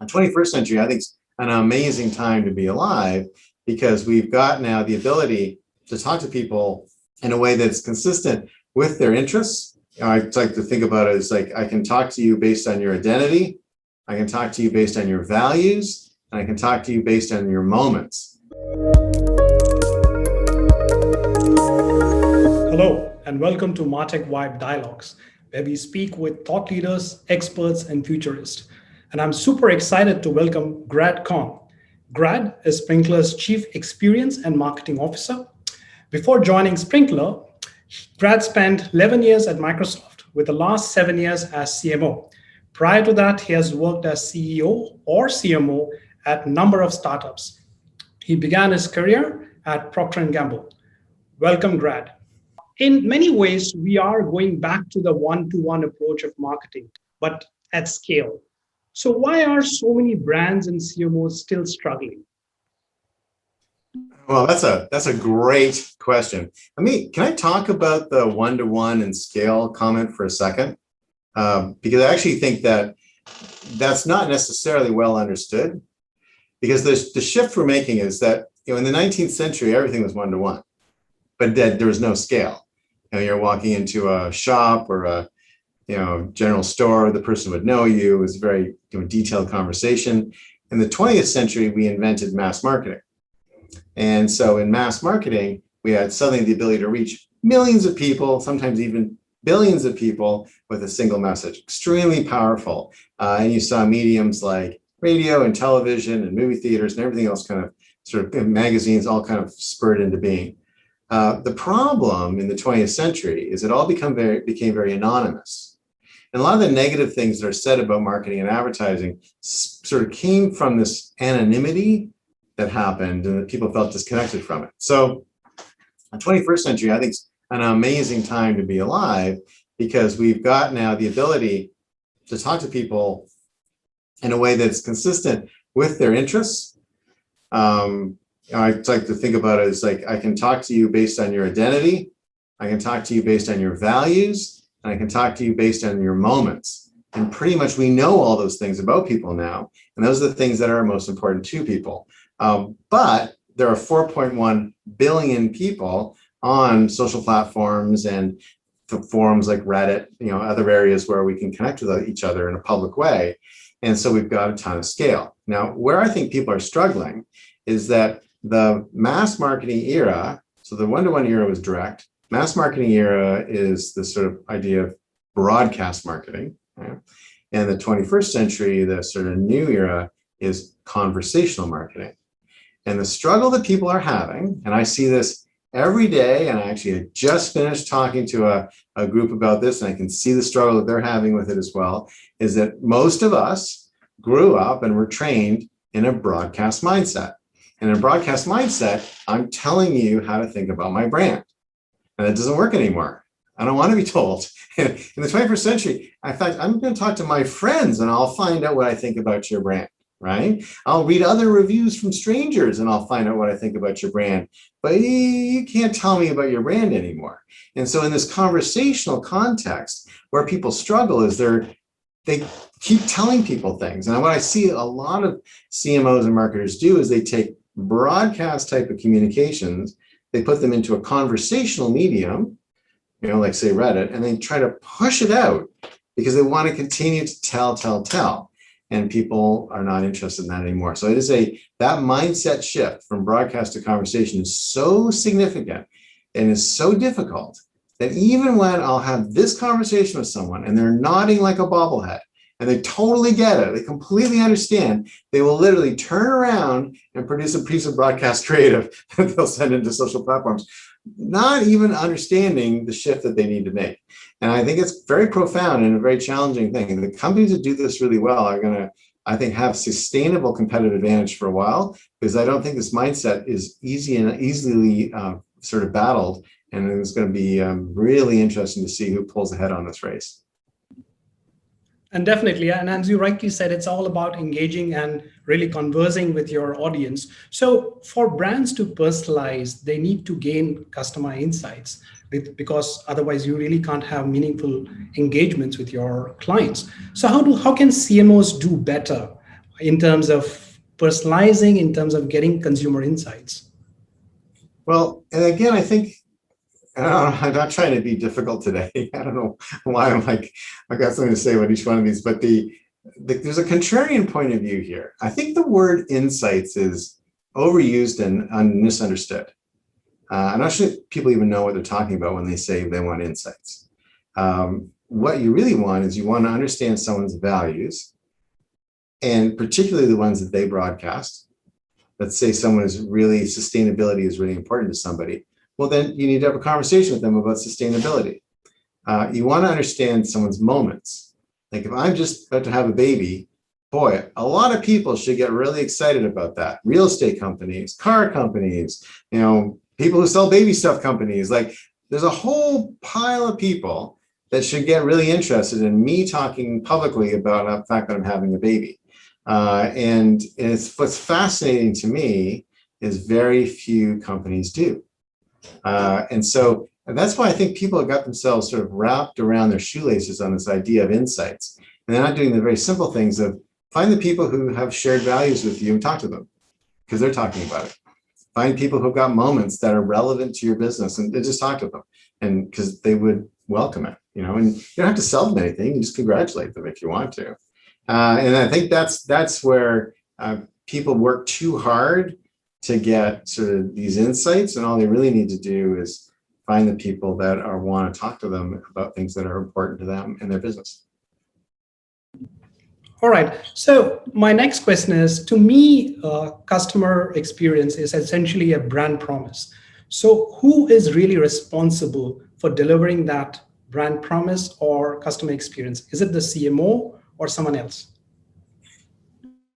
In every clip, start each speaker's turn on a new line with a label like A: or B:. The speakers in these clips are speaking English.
A: The 21st century, I think, is an amazing time to be alive because we've got now the ability to talk to people in a way that's consistent with their interests. I like to think about it as like, I can talk to you based on your identity, I can talk to you based on your values, and I can talk to you based on your moments.
B: Hello, and welcome to Martechvibe Dialogues, where we speak with thought leaders, experts, and futurists. And I'm super excited to welcome Grad Conn. Grad is Sprinklr's Chief Experience and Marketing Officer. Before joining Sprinklr, Grad spent 11 years at Microsoft, with the last 7 years as CMO. Prior to that, he has worked as CEO or CMO at a number of startups. He began his career at Procter & Gamble. Welcome, Grad. In many ways, we are going back to the one-to-one approach of marketing, but at scale. So why are so many brands and CMOs still struggling?
A: Well, that's a great question. Can I talk about the one-to-one and scale comment for a second? Because I actually think that's not necessarily well understood. Because the shift we're making is that in the 19th century, everything was one-to-one, but there was no scale. You're walking into a shop or a general store, the person would know you. It was a very detailed conversation. In the 20th century, we invented mass marketing. And so in mass marketing, we had suddenly the ability to reach millions of people, sometimes even billions of people with a single message, extremely powerful. And you saw mediums like radio and television and movie theaters and everything else magazines all kind of spurred into being. The problem in the 20th century is it all became very anonymous. And a lot of the negative things that are said about marketing and advertising sort of came from this anonymity that happened and that people felt disconnected from it. So the 21st century, I think, is an amazing time to be alive because we've got now the ability to talk to people in a way that's consistent with their interests. I like to think about it as like, I can talk to you based on your identity, I can talk to you based on your values, and I can talk to you based on your moments. And pretty much we know all those things about people now, and those are the things that are most important to people. But there are 4.1 billion people on social platforms and forums like Reddit, other areas where we can connect with each other in a public way. And so we've got a ton of scale. Now, where I think people are struggling is that the mass marketing era, so the one-to-one era was direct, mass marketing era is this sort of idea of broadcast marketing. Right? And the 21st century, the sort of new era is conversational marketing. And the struggle that people are having, and I see this every day, and I actually just finished talking to a group about this, and I can see the struggle that they're having with it as well, is that most of us grew up and were trained in a broadcast mindset. And in a broadcast mindset, I'm telling you how to think about my brand. And it doesn't work anymore. I don't want to be told. In the 21st century, in fact, I'm going to talk to my friends and I'll find out what I think about your brand, right? I'll read other reviews from strangers and I'll find out what I think about your brand. But you can't tell me about your brand anymore. And so in this conversational context, where people struggle is they keep telling people things. And what I see a lot of CMOs and marketers do is they take broadcast type of communications, they put them into a conversational medium, like say Reddit, and they try to push it out because they want to continue to tell. And people are not interested in that anymore. So it is that mindset shift from broadcast to conversation is so significant and is so difficult that even when I'll have this conversation with someone and they're nodding like a bobblehead and they totally get it, they completely understand, they will literally turn around and produce a piece of broadcast creative that they'll send into social platforms, not even understanding the shift that they need to make. And I think it's very profound and a very challenging thing. And the companies that do this really well are going to, I think, have sustainable competitive advantage for a while, because I don't think this mindset is easily sort of battled. And it's going to be really interesting to see who pulls ahead on this race.
B: And definitely, and as you rightly said, it's all about engaging and really conversing with your audience. So for brands to personalize, they need to gain customer insights, because otherwise you really can't have meaningful engagements with your clients. So how can CMOs do better in terms of personalizing, in terms of getting consumer insights?
A: Well, and again, I think, I don't know, I'm not trying to be difficult today. I don't know why I'm like, I've got something to say about each one of these, but there's a contrarian point of view here. I think the word insights is overused and misunderstood. I'm not sure people even know what they're talking about when they say they want insights. What you really want is you want to understand someone's values, and particularly the ones that they broadcast. Let's say sustainability is really important to somebody. Well, then you need to have a conversation with them about sustainability. You want to understand someone's moments. Like if I'm just about to have a baby, boy, a lot of people should get really excited about that. Real estate companies, car companies, people who sell baby stuff companies. Like there's a whole pile of people that should get really interested in me talking publicly about the fact that I'm having a baby. And what's fascinating to me is very few companies do. And that's why I think people have got themselves sort of wrapped around their shoelaces on this idea of insights. And they're not doing the very simple things of find the people who have shared values with you and talk to them because they're talking about it. Find people who've got moments that are relevant to your business and just talk to them, and because they would welcome it, and you don't have to sell them anything. You just congratulate them if you want to. And I think that's where people work too hard to get sort of these insights, and all they really need to do is find the people that want to talk to them about things that are important to them and their business.
B: All right. So my next question is, to me, customer experience is essentially a brand promise. So who is really responsible for delivering that brand promise or customer experience? Is it the CMO or someone else?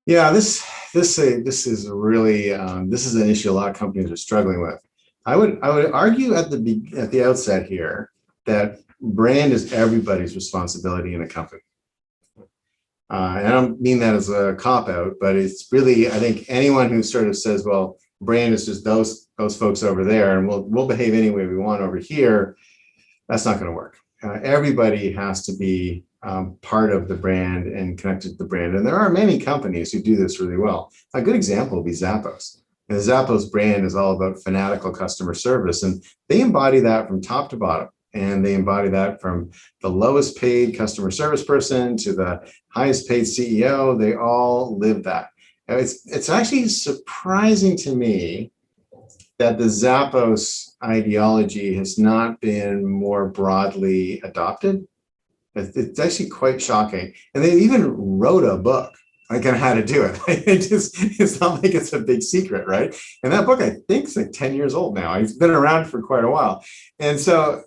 A: Yeah, this is really this is an issue a lot of companies are struggling with. I would argue at the outset here that brand is everybody's responsibility in a company. And I don't mean that as a cop-out, but it's really, I think anyone who sort of says, well, brand is just those folks over there and we'll behave any way we want over here, that's not going to work. Everybody has to be part of the brand and connected to the brand. And there are many companies who do this really well. A good example would be Zappos. And the Zappos brand is all about fanatical customer service, and they embody that from top to bottom. And they embody that from the lowest paid customer service person to the highest paid CEO. They all live that. It's actually surprising to me that the Zappos ideology has not been more broadly adopted. It's actually quite shocking. And they even wrote a book on how to do it. It's not like it's a big secret, right? And that book, I think, is like 10 years old now. It's been around for quite a while. And so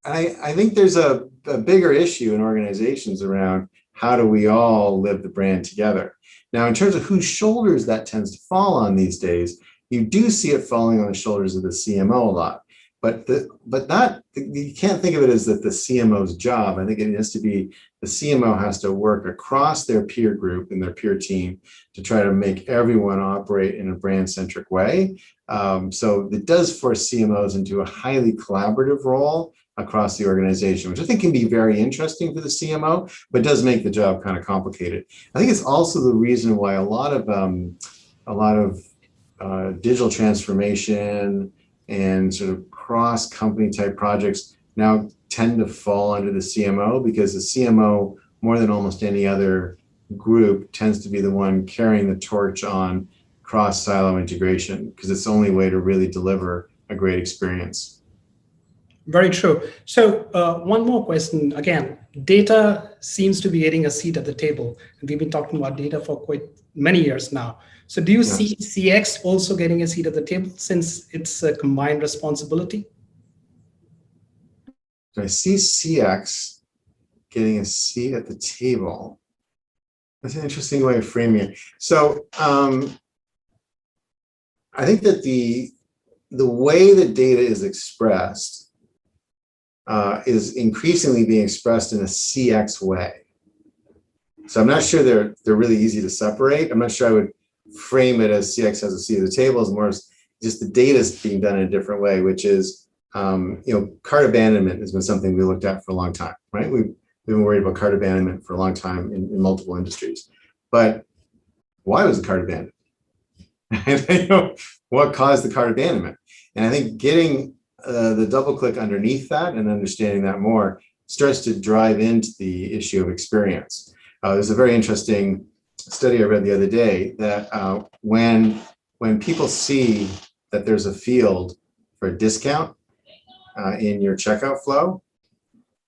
A: I think there's a bigger issue in organizations around how do we all live the brand together. Now, in terms of whose shoulders that tends to fall on these days, you do see it falling on the shoulders of the CMO a lot. But you can't think of it as that the CMO's job. I think it has to be the CMO has to work across their peer group and their peer team to try to make everyone operate in a brand-centric way. So it does force CMOs into a highly collaborative role across the organization, which I think can be very interesting for the CMO, but does make the job kind of complicated. I think it's also the reason why a lot of digital transformation and sort of cross-company type projects now tend to fall under the CMO, because the CMO, more than almost any other group, tends to be the one carrying the torch on cross-silo integration, because it's the only way to really deliver a great experience.
B: Very true. So one more question. Again, data seems to be getting a seat at the table. And we've been talking about data for quite many years now. So do you see CX also getting a seat at the table, since it's a combined responsibility?
A: So I see CX getting a seat at the table. That's an interesting way of framing it. So I think that the way that data is expressed is increasingly being expressed in a CX way. So I'm not sure they're really easy to separate. I'm not sure I would frame it as CX has a seat at the table, as more as just the data is being done in a different way, which is, cart abandonment has been something we looked at for a long time, right? We've been worried about cart abandonment for a long time in multiple industries. But why was the cart abandoned? And you know, what caused the cart abandonment? And I think getting the double click underneath that and understanding that more starts to drive into the issue of experience. There's a very interesting study I read the other day that when people see that there's a field for a discount in your checkout flow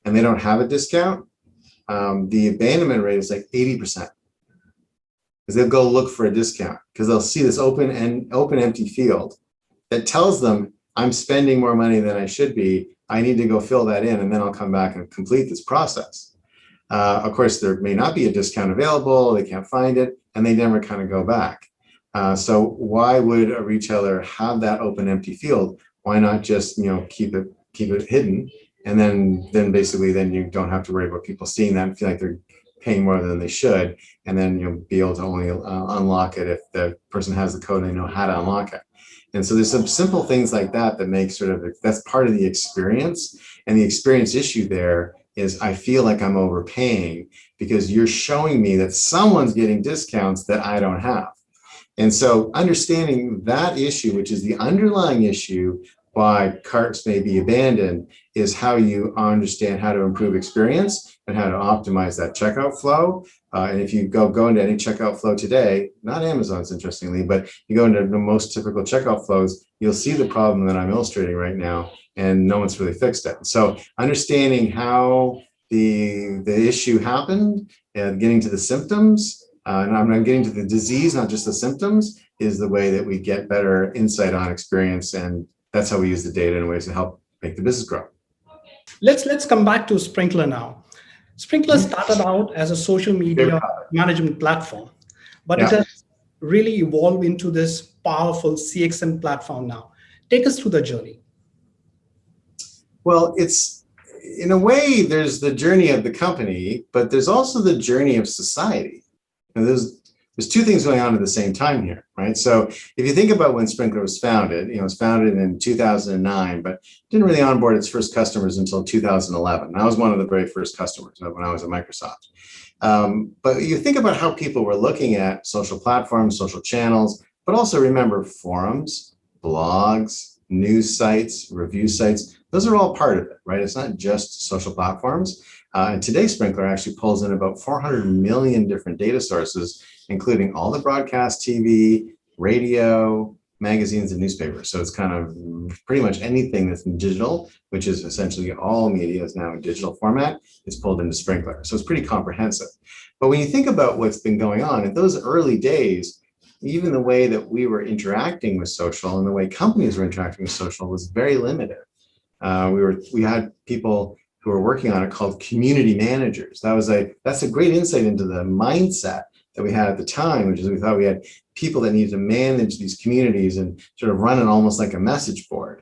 A: and they don't have a discount, the abandonment rate is like 80%. Because they'll go look for a discount because they'll see this open empty field that tells them I'm spending more money than I should be. I need to go fill that in, and then I'll come back and complete this process. Of course, there may not be a discount available. They can't find it, and they never kind of go back. So why would a retailer have that open empty field? Why not just keep it hidden, and then basically you don't have to worry about people seeing that and feel like they're paying more than they should, and then you'll be able to only unlock it if the person has the code and they know how to unlock it. And so there's some simple things like that that make that's part of the experience. And the experience issue there is I feel like I'm overpaying because you're showing me that someone's getting discounts that I don't have. And so understanding that issue, which is the underlying issue why carts may be abandoned, is how you understand how to improve experience and how to optimize that checkout flow. And if you go into any checkout flow today, not Amazon's interestingly, but you go into the most typical checkout flows, you'll see the problem that I'm illustrating right now, and no one's really fixed it. So understanding how the issue happened and getting to the symptoms, and I'm getting to the disease, not just the symptoms, is the way that we get better insight on experience. And that's how we use the data in ways to help make the business grow.
B: Let's come back to Sprinklr now. Sprinklr started out as a social media management platform, but it has really evolved into this powerful CXM platform now. Take us through the journey.
A: Well, it's in a way, there's the journey of the company, but there's also the journey of society. And there's two things going on at the same time here, right? So if you think about when Sprinklr was founded, it was founded in 2009, but didn't really onboard its first customers until 2011. I was one of the very first customers when I was at Microsoft. But you think about how people were looking at social platforms, social channels, but also remember forums, blogs, news sites, review sites. Those are all part of it, right? It's not just social platforms. And today, Sprinklr actually pulls in about 400 million different data sources, including all the broadcast TV, radio, magazines, and newspapers. So it's kind of pretty much anything that's in digital, which is essentially all media is now in digital format, is pulled into Sprinklr. So it's pretty comprehensive. But when you think about what's been going on in those early days, even the way that we were interacting with social and the way companies were interacting with social was very limited. We had people who were working on it called community managers. That's a great insight into the mindset that we had at the time, which is we thought we had people that needed to manage these communities and sort of run it almost like a message board.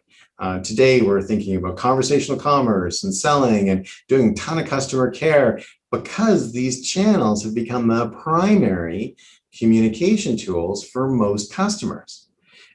A: Today, we're thinking about conversational commerce and selling and doing a ton of customer care because these channels have become the primary communication tools for most customers.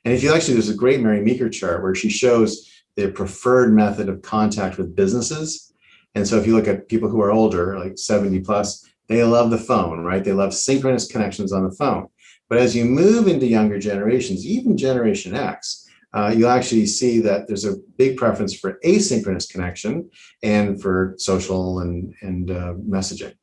A: And if you there's a great Mary Meeker chart where she shows the preferred method of contact with businesses. And so if you look at people who are older, like 70 plus, they love the phone, right? They love synchronous connections on the phone. But as you move into younger generations, even Generation X, you'll actually see that there's a big preference for asynchronous connection and for social and messaging.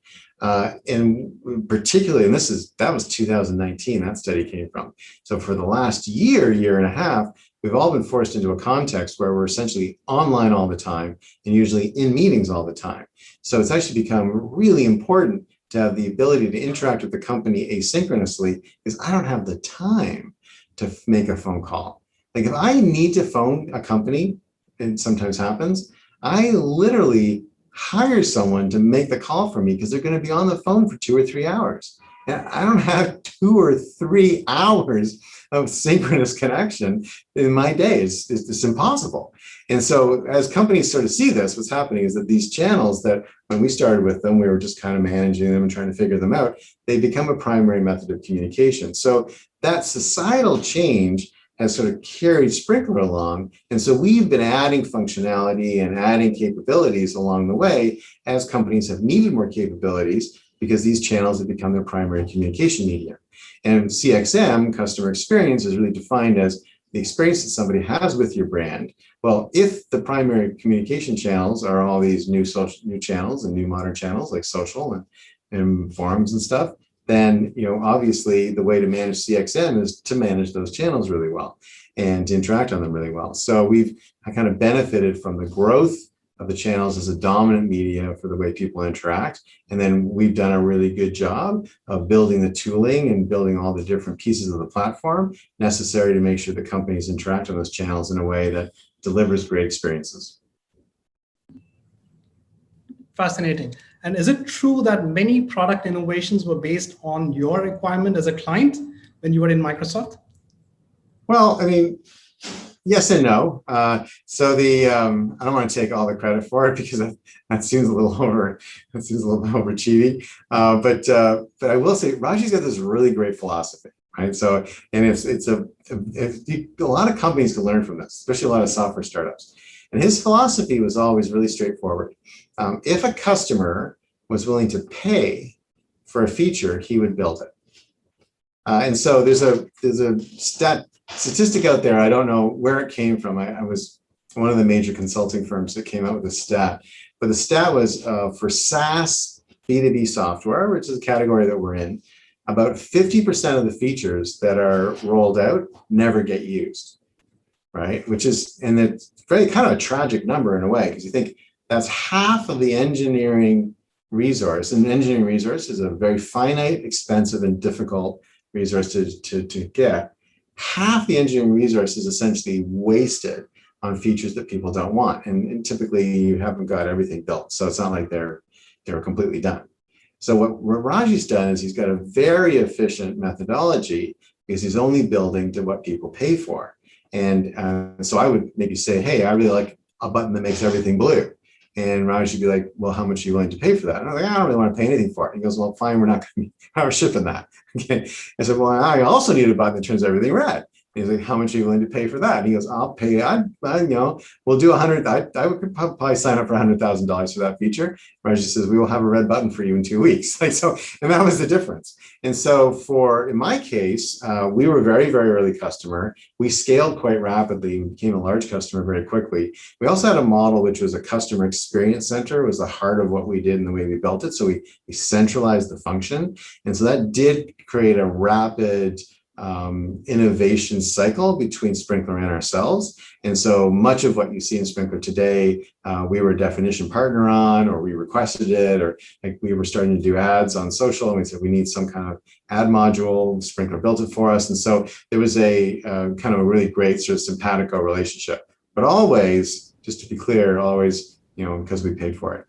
A: And particularly, and that was 2019, that study came from. So for the last year and a half, we've all been forced into a context where we're essentially online all the time and usually in meetings all the time. So it's actually become really important to have the ability to interact with the company asynchronously because I don't have the time to make a phone call. Like if I need to phone a company, and sometimes happens, I literally hire someone to make the call for me because they're going to be on the phone for 2 or 3 hours. And I don't have 2 or 3 hours of synchronous connection in my day. It's impossible. And so as companies sort of see this, what's happening is that these channels that when we started with them, we were just kind of managing them and trying to figure them out, they become a primary method of communication. So that societal change has sort of carried Sprinklr along. And so we've been adding functionality and adding capabilities along the way as companies have needed more capabilities because these channels have become their primary communication medium. And CXM, customer experience, is really defined as the experience that somebody has with your brand. Well, if the primary communication channels are all these new channels and new modern channels like social and forums and stuff, then obviously the way to manage CXM is to manage those channels really well and to interact on them really well. So we've kind of benefited from the growth of the channels as a dominant media for the way people interact. And then we've done a really good job of building the tooling and building all the different pieces of the platform necessary to make sure the companies interact on those channels in a way that delivers great experiences.
B: Fascinating. And is it true that many product innovations were based on your requirement as a client when you were in Microsoft?
A: Well, I mean, yes and no. So I don't want to take all the credit for it because that seems a little overachieving. But I will say Raji's got this really great philosophy, right? So, and a lot of companies can learn from this, especially a lot of software startups. And his philosophy was always really straightforward. If a customer was willing to pay for a feature, he would build it. And so there's a statistic out there. I don't know where it came from. I was one of the major consulting firms that came out with a stat, but the stat was for SaaS B2B software, which is a category that we're in, about 50% of the features that are rolled out never get used, right? And it's very kind of a tragic number in a way, because you think that's half of the engineering resource. And engineering resource is a very finite, expensive, and difficult resource to get. Half the engineering resource is essentially wasted on features that people don't want. And typically you haven't got everything built. So it's not like they're completely done. So what Raji's done is he's got a very efficient methodology because he's only building to what people pay for. And so I would maybe say, hey, I really like a button that makes everything blue. And Raj would be like, well, how much are you willing to pay for that? And I'm like, I don't really want to pay anything for it. He goes, well, fine, we're shipping that. Okay. I said, well, I also need a button that turns everything red. He's like, how much are you willing to pay for that? And he goes, I'll pay, we'll do 100. I would probably sign up for $100,000 for that feature. Raji says, we will have a red button for you in 2 weeks. And that was the difference. And so in my case, we were a very, very early customer. We scaled quite rapidly. We became a large customer very quickly. We also had a model, which was a customer experience center. It was the heart of what we did and the way we built it. So we centralized the function. And so that did create a rapid innovation cycle between Sprinklr and ourselves. And so much of what you see in Sprinklr today, we were a definition partner on, or we requested it, or like we were starting to do ads on social and we said we need some kind of ad module. Sprinklr built it for us. And so there was a kind of a really great sort of simpatico relationship, but always, just to be clear, always, because we paid for it.